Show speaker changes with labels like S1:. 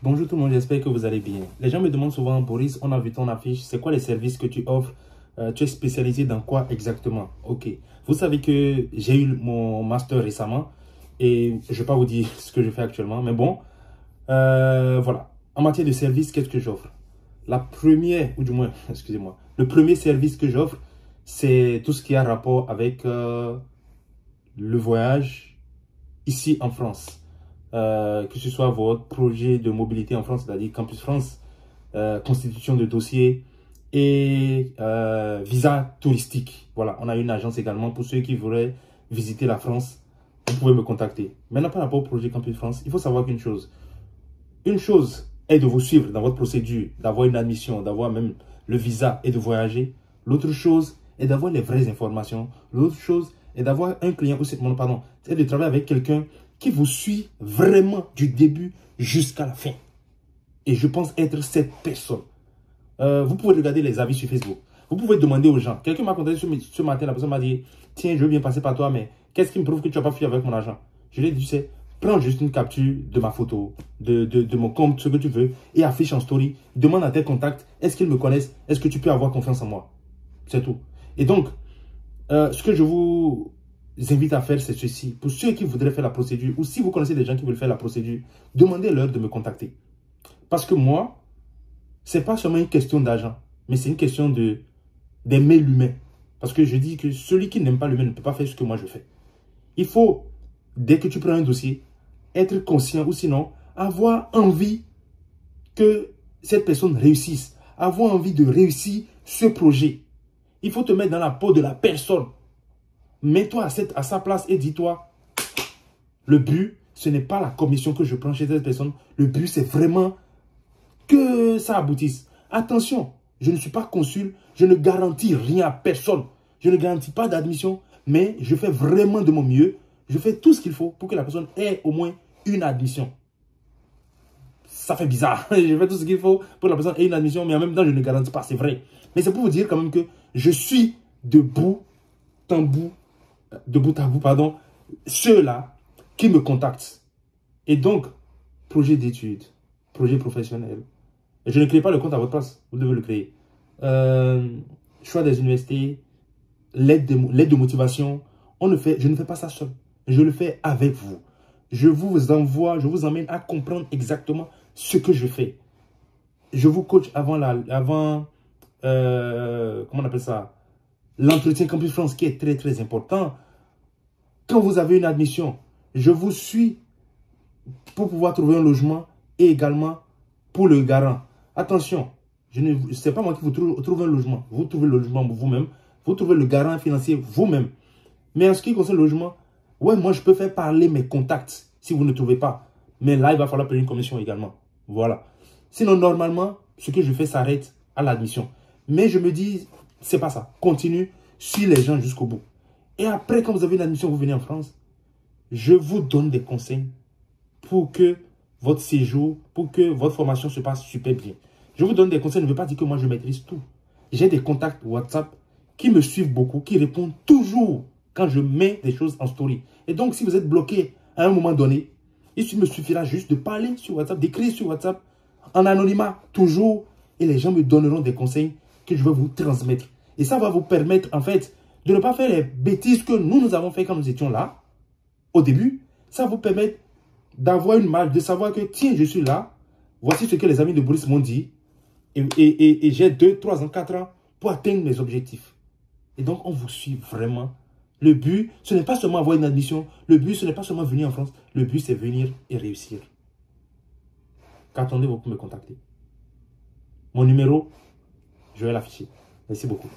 S1: Bonjour tout le monde, j'espère que vous allez bien. Les gens me demandent souvent, Boris, on a vu ton affiche, c'est quoi les services que tu offres? Tu es spécialisé dans quoi exactement? Ok. Vous savez que j'ai eu mon master récemment et je ne vais pas vous dire ce que je fais actuellement, mais bon, voilà. En matière de services, qu'est-ce que j'offre? La première, ou du moins, excusez-moi, le premier service que j'offre, c'est tout ce qui a rapport avec le voyage ici en France. Que ce soit votre projet de mobilité en France, c'est-à-dire Campus France, constitution de dossier et visa touristique. Voilà, on a une agence également pour ceux qui voudraient visiter la France. Vous pouvez me contacter. Maintenant, par rapport au projet Campus France, il faut savoir qu'une chose. Une chose est de vous suivre dans votre procédure, d'avoir une admission, d'avoir même le visa et de voyager. L'autre chose est d'avoir les vraies informations. L'autre chose est d'avoir un client, ou c'est de travailler avec quelqu'un qui vous suit vraiment du début jusqu'à la fin. Et je pense être cette personne. Vous pouvez regarder les avis sur Facebook. Vous pouvez demander aux gens. Quelqu'un m'a contacté ce matin, la personne m'a dit, tiens, je veux bien passer par toi, mais qu'est-ce qui me prouve que tu n'as pas fui avec mon argent? Je lui ai dit, tu sais, prends juste une capture de ma photo, de mon compte, ce que tu veux, et affiche en story. Demande à tes contacts, est-ce qu'ils me connaissent? Est-ce que tu peux avoir confiance en moi? C'est tout. Et donc, ce que je vous invite à faire, c'est ceci. Pour ceux qui voudraient faire la procédure, ou si vous connaissez des gens qui veulent faire la procédure, demandez-leur de me contacter. Parce que moi, ce n'est pas seulement une question d'argent, mais c'est une question d'aimer l'humain. Parce que je dis que celui qui n'aime pas l'humain ne peut pas faire ce que moi je fais. Il faut, dès que tu prends un dossier, être conscient ou sinon, avoir envie que cette personne réussisse. Avoir envie de réussir ce projet. Il faut te mettre dans la peau de la personne. Mets-toi à sa place et dis-toi, le but, ce n'est pas la commission que je prends chez cette personne. Le but, c'est vraiment que ça aboutisse. Attention, je ne suis pas consul, je ne garantis rien à personne. Je ne garantis pas d'admission, mais je fais vraiment de mon mieux. Je fais tout ce qu'il faut pour que la personne ait au moins une admission. Ça fait bizarre. Je fais tout ce qu'il faut pour que la personne ait une admission, mais en même temps, je ne garantis pas, c'est vrai. Mais c'est pour vous dire quand même que je suis de bout à bout, pardon, ceux-là qui me contactent. Et donc, projet d'études, projet professionnel. Je ne crée pas le compte à votre place, vous devez le créer. Choix des universités, l'aide de motivation. Je ne fais pas ça seul. Je le fais avec vous. Je vous emmène à comprendre exactement ce que je fais. Je vous coach comment on appelle ça? L'entretien Campus France qui est très très important. Quand vous avez une admission, je vous suis pour pouvoir trouver un logement et également pour le garant. Attention, ce n'est pas moi qui vous trouve un logement. Vous trouvez le logement vous-même. Vous trouvez le garant financier vous-même. Mais en ce qui concerne le logement, ouais, moi je peux faire parler mes contacts si vous ne trouvez pas. Mais là, il va falloir payer une commission également. Voilà. Sinon, normalement, ce que je fais s'arrête à l'admission. Mais je me dis, c'est pas ça. Continue, suis les gens jusqu'au bout. Et après, quand vous avez une admission, vous venez en France, je vous donne des conseils pour que votre séjour, pour que votre formation se passe super bien. Je vous donne des conseils, ne veut pas dire que moi je maîtrise tout. J'ai des contacts WhatsApp qui me suivent beaucoup, qui répondent toujours quand je mets des choses en story. Et donc, si vous êtes bloqué à un moment donné, il me suffira juste de parler sur WhatsApp, d'écrire sur WhatsApp, en anonymat, toujours, et les gens me donneront des conseils que je vais vous transmettre. Et ça va vous permettre, en fait, de ne pas faire les bêtises que nous avons fait quand nous étions là, au début. Ça va vous permettre d'avoir une marge, de savoir que, tiens, je suis là, voici ce que les amis de Boris m'ont dit, et j'ai 2, 3 ans, 4 ans pour atteindre mes objectifs. Et donc, on vous suit vraiment. Le but, ce n'est pas seulement avoir une admission, le but, ce n'est pas seulement venir en France, le but, c'est venir et réussir. Qu'attendez-vous pour me contacter? Mon numéro, je vais l'afficher. Merci beaucoup.